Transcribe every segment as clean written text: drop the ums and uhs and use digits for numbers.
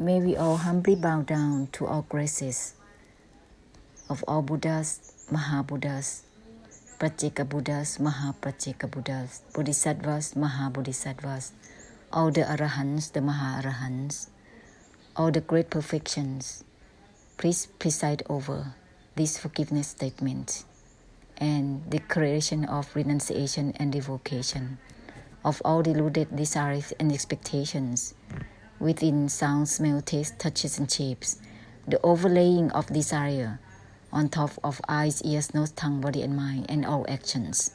May we all humbly bow down to all graces of all Buddhas, Maha-Buddhas, Pratyeka Buddhas, Maha-Pratyeka Buddhas, Bodhisattvas, Maha-Bodhisattvas, all the Arahants, the Maha-Arahants, all the great perfections. Please preside over this forgiveness statement and declaration of renunciation and revocation of all deluded desires and expectations within sound, smell, taste, touches, and shapes, the overlaying of desire on top of eyes, ears, nose, tongue, body, and mind, and all actions.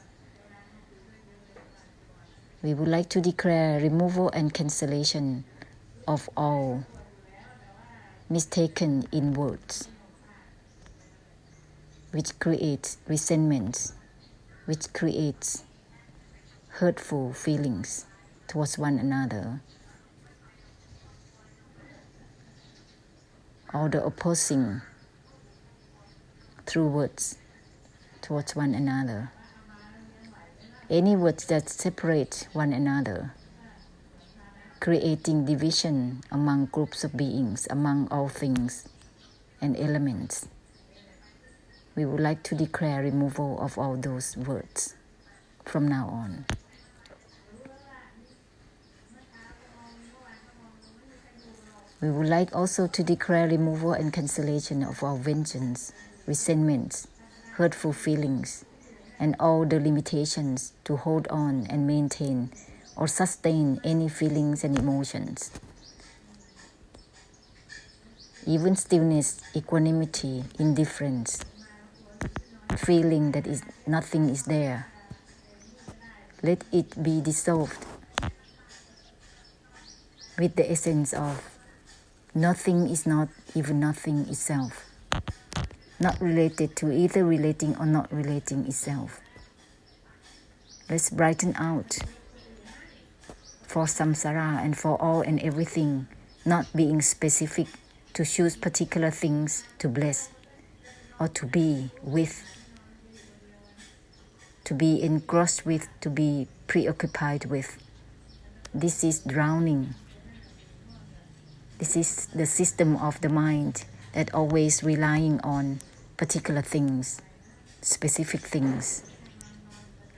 We would like to declare removal and cancellation of all mistaken in words, which creates resentment, which creates hurtful feelings towards one another, or the opposing through words towards one another. Any words that separate one another, creating division among groups of beings, among all things and elements. We would like to declare removal of all those words from now on. We would like also to declare removal and cancellation of all vengeance, resentments, hurtful feelings, and all the limitations to hold on and maintain or sustain any feelings and emotions. Even stillness, equanimity, indifference, feeling that is nothing is there. Let it be dissolved with the essence of nothing is not even nothing itself, not related to either relating or not relating itself. Let's brighten out for samsara and for all and everything, not being specific to choose particular things to bless or to be with, to be engrossed with, to be preoccupied with. This is drowning. This is the system of the mind that always relying on particular things, specific things.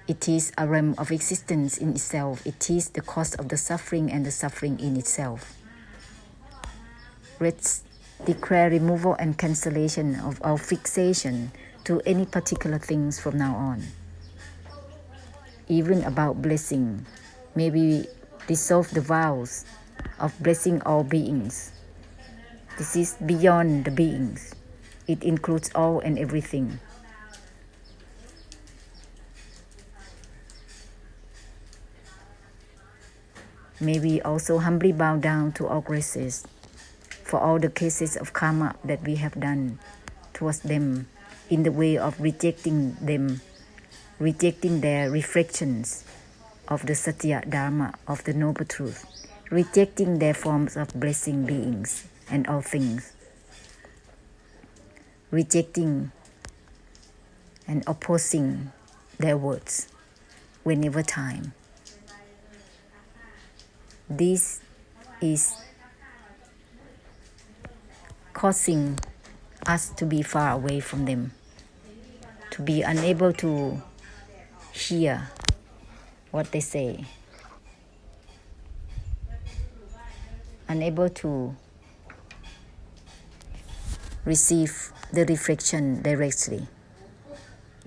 It is a realm of existence in itself. It is the cause of the suffering and the suffering in itself. Let's declare removal and cancellation of our fixation to any particular things from now on. Even about blessing, maybe dissolve the vows of blessing all beings. This is beyond the beings. It includes all and everything. May we also humbly bow down to all graces for all the cases of karma that we have done towards them in the way of rejecting them, rejecting their reflections of the Satya Dharma, of the Noble Truth, rejecting their forms of blessing beings and all things, rejecting and opposing their words whenever time. This is causing us to be far away from them, to be unable to hear what they say, unable to receive the reflection directly,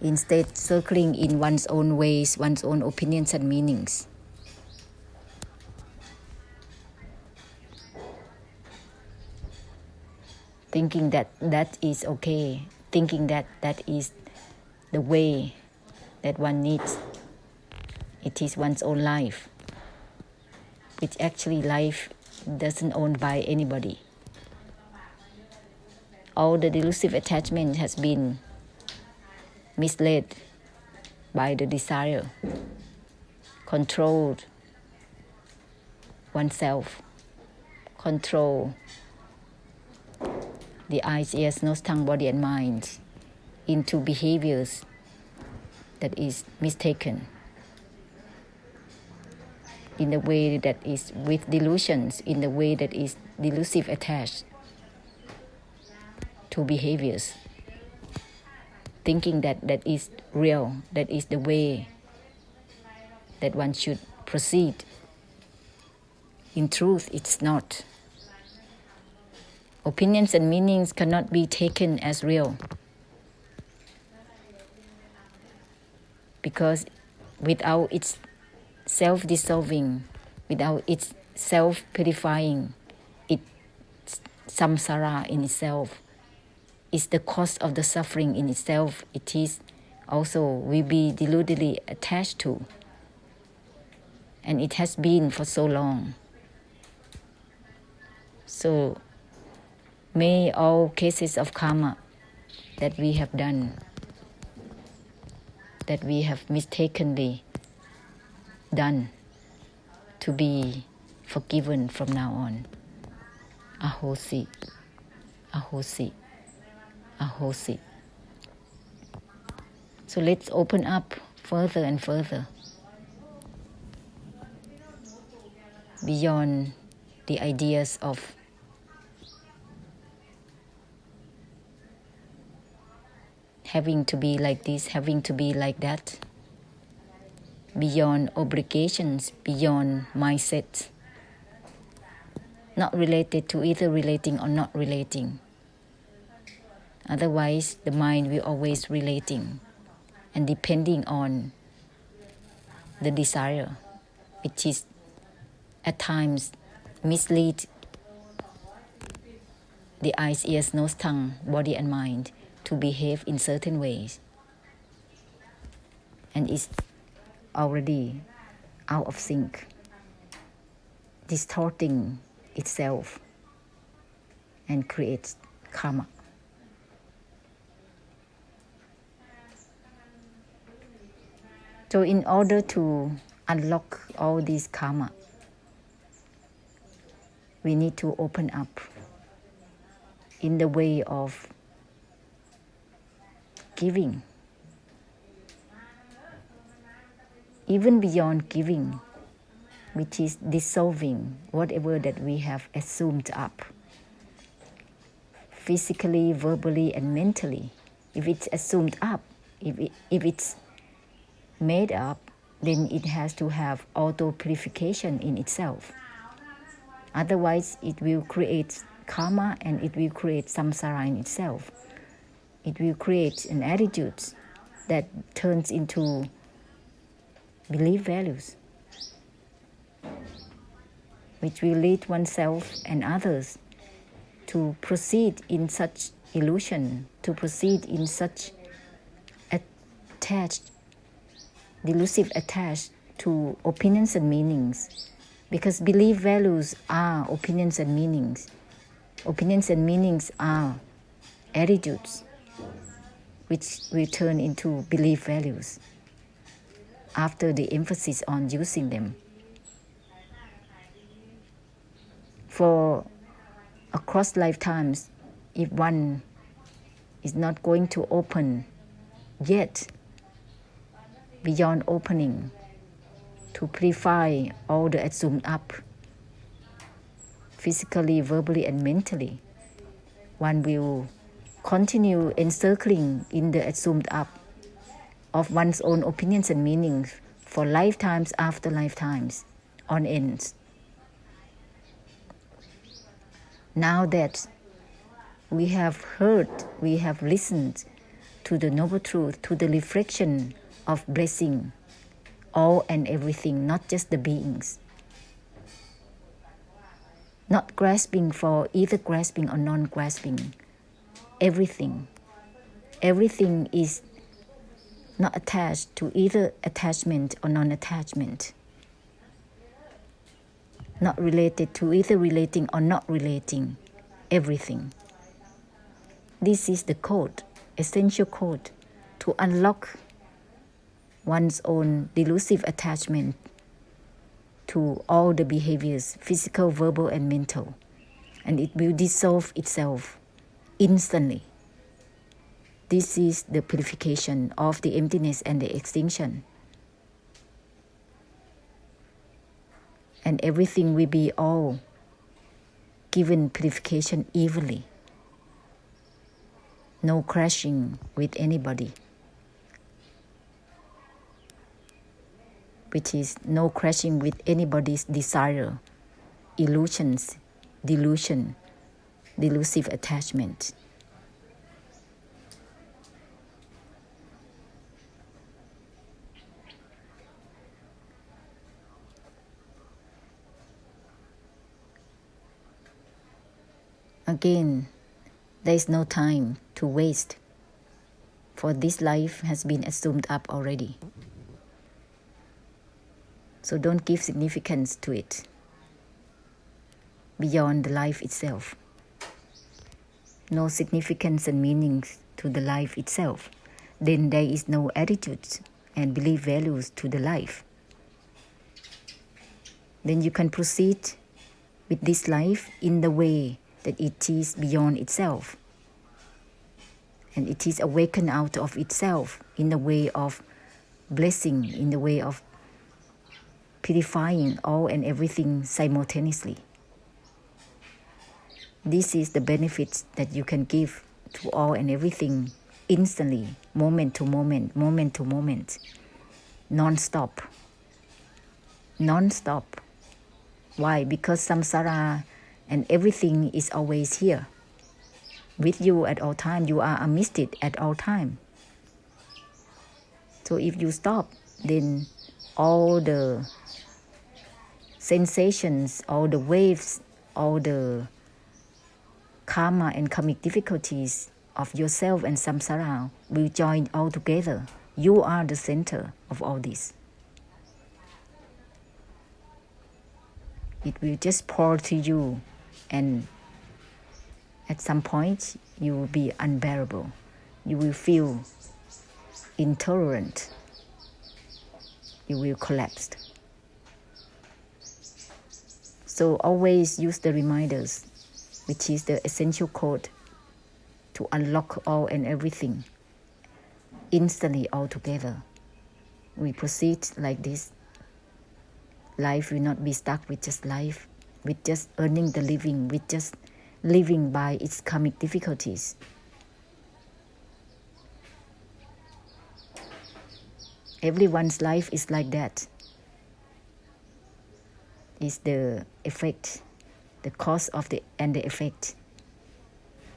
instead circling in one's own ways, one's own opinions and meanings. Thinking that that is okay, thinking that that is the way that one needs. It is one's own life, which actually life doesn't own by anybody. All the delusive attachment has been misled by the desire, controlled oneself, control the eyes, ears, nose, tongue, body, and mind into behaviors that is mistaken. in the way that is with delusions, in the way that is delusive attached to behaviors, thinking that that is real, that is the way that one should proceed. In truth, it's not. Opinions and meanings cannot be taken as real, because without its self-dissolving, without its self-purifying, it's samsara in itself. It's the cause of the suffering in itself. It is also we be deludedly attached to, and it has been for so long. So may all cases of karma that we have done, that we have mistakenly done, to be forgiven from now on. Ahosi, ahosi, ahosi. So let's open up further and further beyond the ideas of having to be like this, having to be like that, beyond obligations, beyond mindset, not related to either relating or not relating. Otherwise, the mind will always relating and depending on the desire, which is at times mislead the eyes, ears, nose, tongue, body and mind to behave in certain ways, and is already out of sync, distorting itself and creates karma. So in order to unlock all these karma, we need to open up in the way of giving. Even beyond giving, which is dissolving whatever that we have assumed up, physically, verbally, and mentally. If it's assumed up, if it's made up, then it has to have auto-purification in itself. Otherwise, it will create karma and it will create samsara in itself. It will create an attitude that turns into belief values, which will lead oneself and others to proceed in such illusion, to proceed in such attached, delusive attached to opinions and meanings. Because belief values are opinions and meanings. Opinions and meanings are attitudes, which will turn into belief values after the emphasis on using them. For across lifetimes, if one is not going to open yet, beyond opening, to purify all the assumed up, physically, verbally, and mentally, one will continue encircling in the assumed up of one's own opinions and meanings for lifetimes after lifetimes on end. Now that we have heard, we have listened to the noble truth, to the reflection of blessing all and everything, not just the beings, not grasping for either grasping or non-grasping, everything. Everything is not attached to either attachment or non-attachment, not related to either relating or not relating, everything. This is the code, essential code, to unlock one's own delusive attachment to all the behaviors, physical, verbal, and mental, and it will dissolve itself instantly. This is the purification of the emptiness and the extinction. and everything will be all given purification evenly. No crashing with anybody, which is no crashing with anybody's desire, illusions, delusion, delusive attachment. Again, there is no time to waste, for this life has been assumed up already. So don't give significance to it beyond the life itself. No significance and meanings to the life itself. Then there is no attitudes and belief values to the life. Then you can proceed with this life in the way that it is beyond itself. And it is awakened out of itself in the way of blessing, in the way of purifying all and everything simultaneously. This is the benefits that you can give to all and everything instantly, moment to moment, moment to moment, non-stop. Non-stop. Why? Because samsara and everything is always here with you at all time. You are amidst it at all time. So if you stop, then all the sensations, all the waves, all the karma and karmic difficulties of yourself and samsara will join all together. You are the center of all this. It will just pour to you, and at some point you will be unbearable. You will feel intolerant. You will collapse. So always use the reminders, which is the essential code to unlock all and everything instantly all together. We proceed like this. Life will not be stuck with just life, with just earning the living, with just living by its karmic difficulties. Everyone's life is like that. It's the effect, the cause of the and the effect.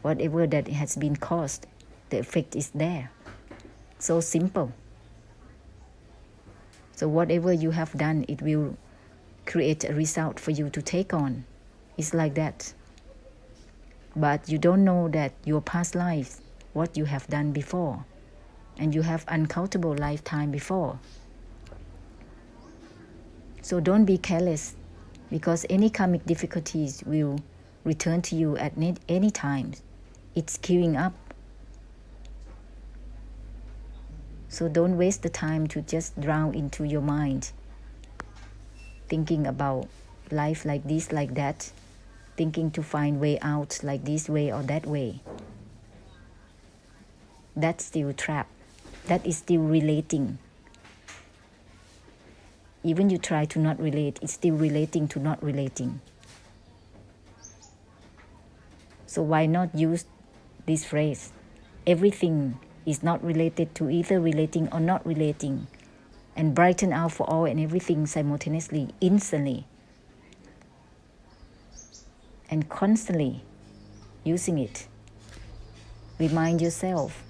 Whatever that has been caused, the effect is there. So simple. So whatever you have done, it will create a result for you to take on. It's like that. But you don't know that your past lives, what you have done before, and you have uncountable lifetime before. So don't be careless, because any karmic difficulties will return to you at any time. It's queuing up. So don't waste the time to just drown into your mind, thinking about life like this, like that, thinking to find way out like this way or that way. That's still trap. That is still relating. Even you try to not relate, it's still relating to not relating. So why not use this phrase? Everything is not related to either relating or not relating, and brighten out for all and everything simultaneously, instantly, and constantly using it. Remind yourself,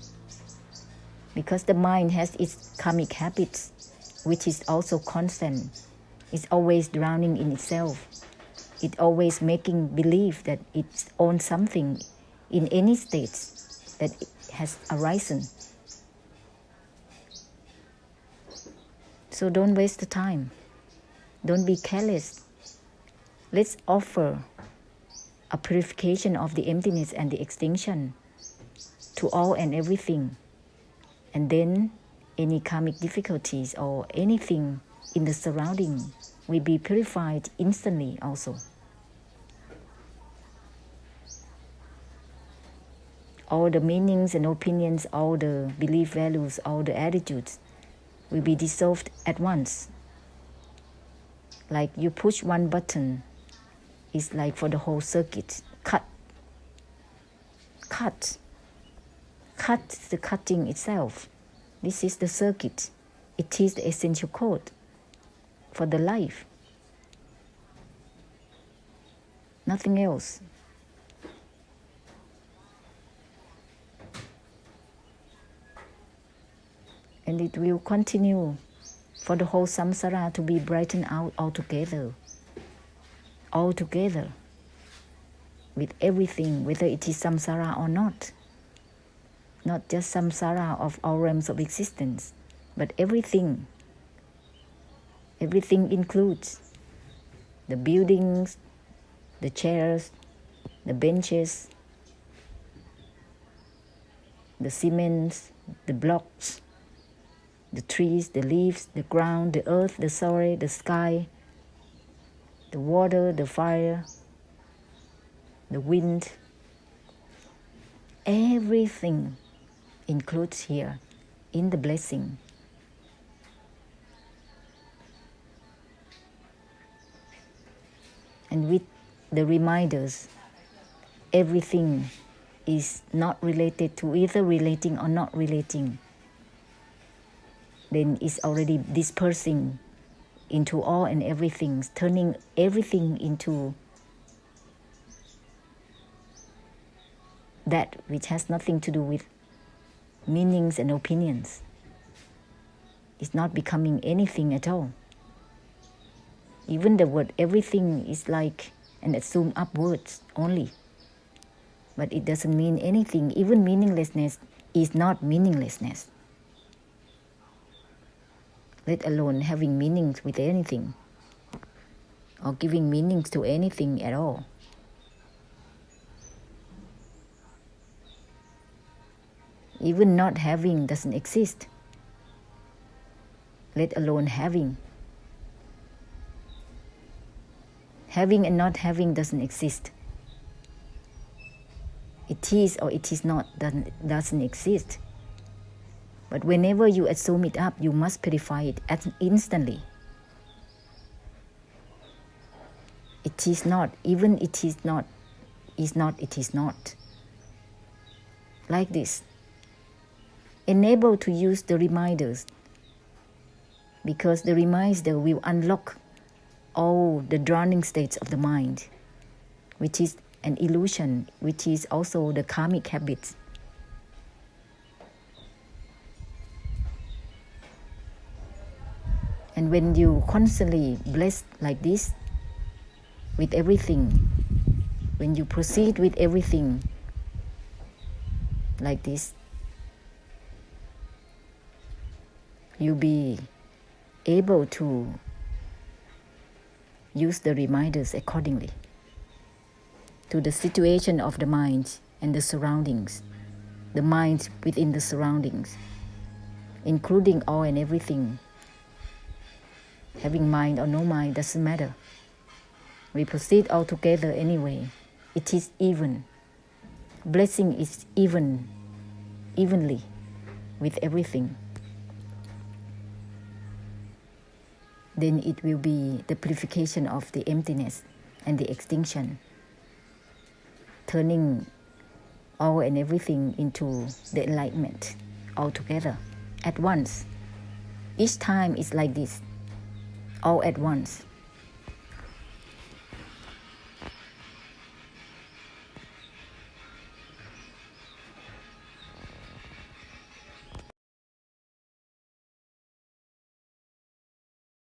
because the mind has its karmic habits, which is also constant. It's always drowning in itself. It's always making believe that it owns something in any state that it has arisen. So don't waste the time. Don't be careless. Let's offer a purification of the emptiness and the extinction to all and everything. And then any karmic difficulties or anything in the surrounding will be purified instantly also. All the meanings and opinions, all the belief values, all the attitudes will be dissolved at once. Like you push one button, it's like for the whole circuit. Cut the cutting itself. This is the circuit. It is the essential code for the life. Nothing else. And it will continue for the whole samsara to be brightened out altogether. Altogether. With everything, whether it is samsara or not. Not just samsara of all realms of existence, but everything. Everything includes the buildings, the chairs, the benches, the cements, the blocks, the trees, the leaves, the ground, the earth, the soil, the sky, the water, the fire, the wind. Everything includes here in the blessing. And with the reminders, everything is not related to either relating or not relating. Then it's already dispersing into all and everything, turning everything into that which has nothing to do with meanings and opinions. It's not becoming anything at all. Even the word everything is like an assumed up words only. But it doesn't mean anything. Even meaninglessness is not meaninglessness. Let alone having meanings with anything or giving meanings to anything at all. Even not having doesn't exist, let alone having. Having and not having doesn't exist. It is or it is not doesn't exist. But whenever you assume it up, you must purify it instantly. It is not, even it is not, it is not. Like this. Enable to use the reminders, because the reminder will unlock all the drowning states of the mind, which is an illusion, which is also the karmic habits. And when you constantly bless like this with everything, when you proceed with everything like this, you'll be able to use the reminders accordingly to the situation of the mind and the surroundings, the mind within the surroundings, including all and everything. Having mind or no mind doesn't matter. We proceed all together anyway. It is even. Blessing is evenly with everything. Then it will be the purification of the emptiness and the extinction, turning all and everything into the enlightenment altogether at once. Each time is like this, all at once.